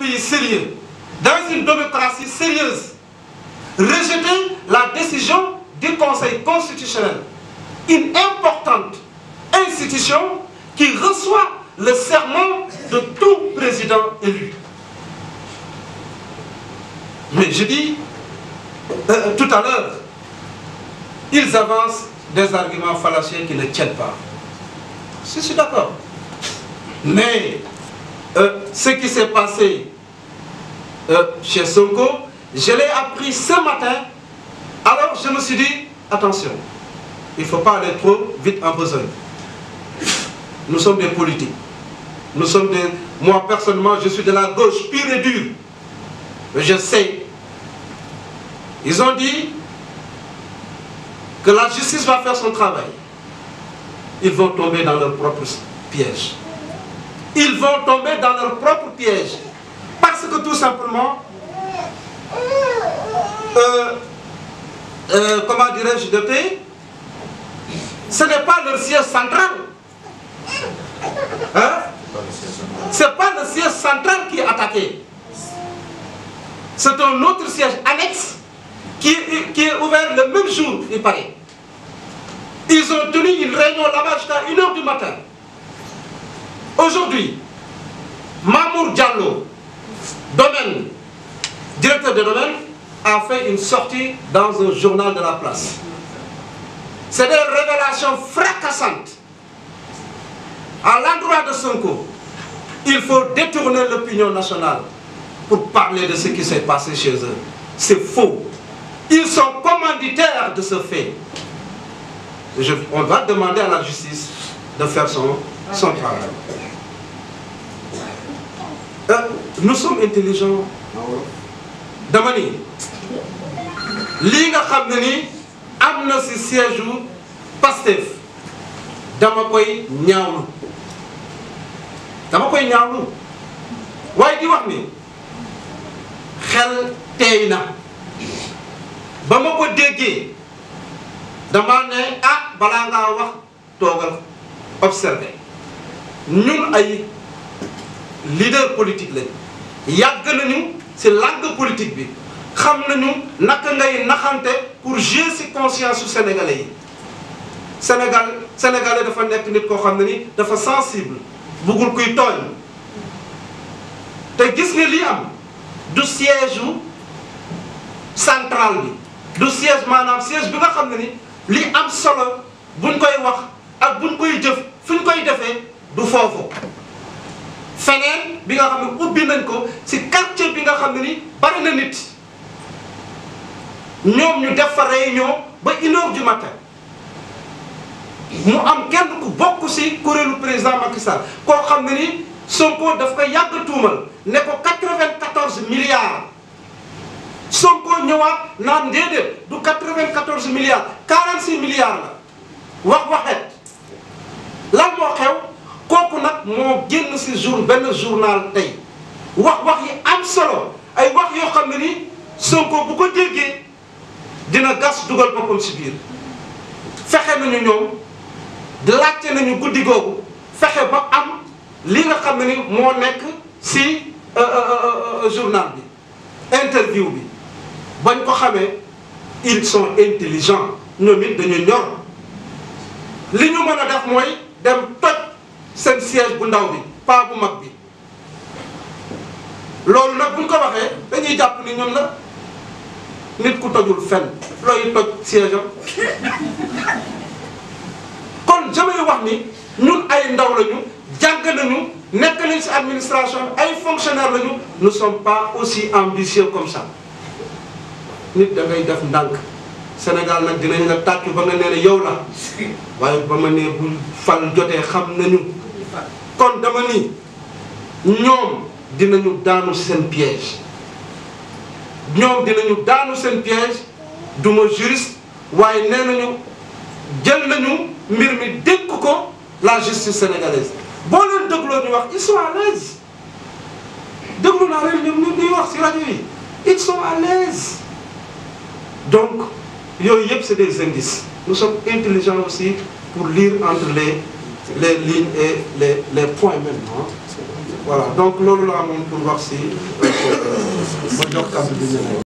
pays sérieux, dans une démocratie sérieuse, rejeter la décision du Conseil constitutionnel, une importante institution qui reçoit le serment de tout président élu. Mais je dis, tout à l'heure, ils avancent des arguments fallacieux qui ne tiennent pas. Je suis d'accord. Mais ce qui s'est passé chez Sonko, je l'ai appris ce matin. Alors je me suis dit, attention, il ne faut pas aller trop vite en besogne. Nous sommes des politiques. Nous sommes des... Moi, personnellement, je suis de la gauche pure et dure. Mais je sais. Ils ont dit que la justice va faire son travail. Ils vont tomber dans leur propre piège. Ils vont tomber dans leur propre piège. Parce que tout simplement, comment dirais-je, de paix, ce n'est pas leur siège central. Hein? Ce n'est pas le siège central qui est attaqué. C'est un autre siège annexe qui est ouvert le même jour, il paraît. Ils ont tenu une réunion là-bas jusqu'à 1 h du matin. Aujourd'hui, Mamour Diallo, directeur de domaine, a fait une sortie dans un journal de la place. C'est des révélations fracassantes. À l'endroit de Sonko, il faut détourner l'opinion nationale pour parler de ce qui s'est passé chez eux. C'est faux. Ils sont commanditaires de ce fait. On va demander à la justice de faire son travail. Nous sommes intelligents. Damani, li nga xam ne ni am na ci siège u Pastef dama koy ñaawlu waaye di wax ni xel teey na ba ma ko déggee dama ne balaa ngaa wax toogal observer ñun ay leader politique lañ yàgg nañu ci langue politique bi xam nañu naka ngay naxante pour jouer ci conscience su sénégalais yi sénégalais dafa nekk nit koo xam ne ni dafa sensible bëggul kuy tooñ te gis nga li am du siège central bi du siège maanaam siège bi nga xam ne ni li am solo buñ koy wax ak buñ koy jëf fuñ koy defee du foofu feneen bi nga xam ne ubbi nañ ko ci quartier bi nga xam ne ni bari na nit ñoom ñu def fa réunion ba 1 h du matin mu am kenn ku bokk ci kuréelu président Macky Sall koo xam ne ni Sonko daf ko yàgg tuumal ne ko 94 milliards Sonko ñëwaat naan déedéet du 94 milliards 46 milliards la waxet lan moo xew kooku nag moo génn ci benn journal tey wax yi am solo ay wax yoo xam ne ni Sonko bu ko déggee dina gas dugal boppam ci biir fexe nañu ñoom laajte nañu guddi googu fexe ba am li nga xam ne ni moo nekk ci journal bi interview bi bañ ko xamee ils sont intelligents ñoom it dañu ñor li ñu mën a def mooy dem toj seen siège bu ndaw bi pas bu mag bi loolu nag buñ ko waxee dañuy jàpp ni ñun la nit ku tojul fenn looy toj siège am kon damay wax ni ñun ay ndaw lañu jàng nañu nekk nañ ci administration ay fonctionnaires lañu nous sommes pas aussi ambitieux comme ça nit da ngay def ndànk Sénégal nag dinañ la tàccu ba nga nee ne yow la waaye ba ma nee bu fal jotee xam nañu kon dama ni ñoom dinañu daanu seen piège ñoom dinañu daanu seen piège duma juriste waaye nee nañu jël nañu mbir mi dénk ko la justice sénégalaise boo leen dégloo ñu wax ils sont à l'aise déglu naa leen ñoom ñuy wax ci rajo yi ils sont à l'aise donc yooyu yëpp c'est des indices nous sommes intelligents aussi pour lire entre les les lignes et les points maintenant. Voilà, donc loolu la amoon pour wax si ma jox kàddu bi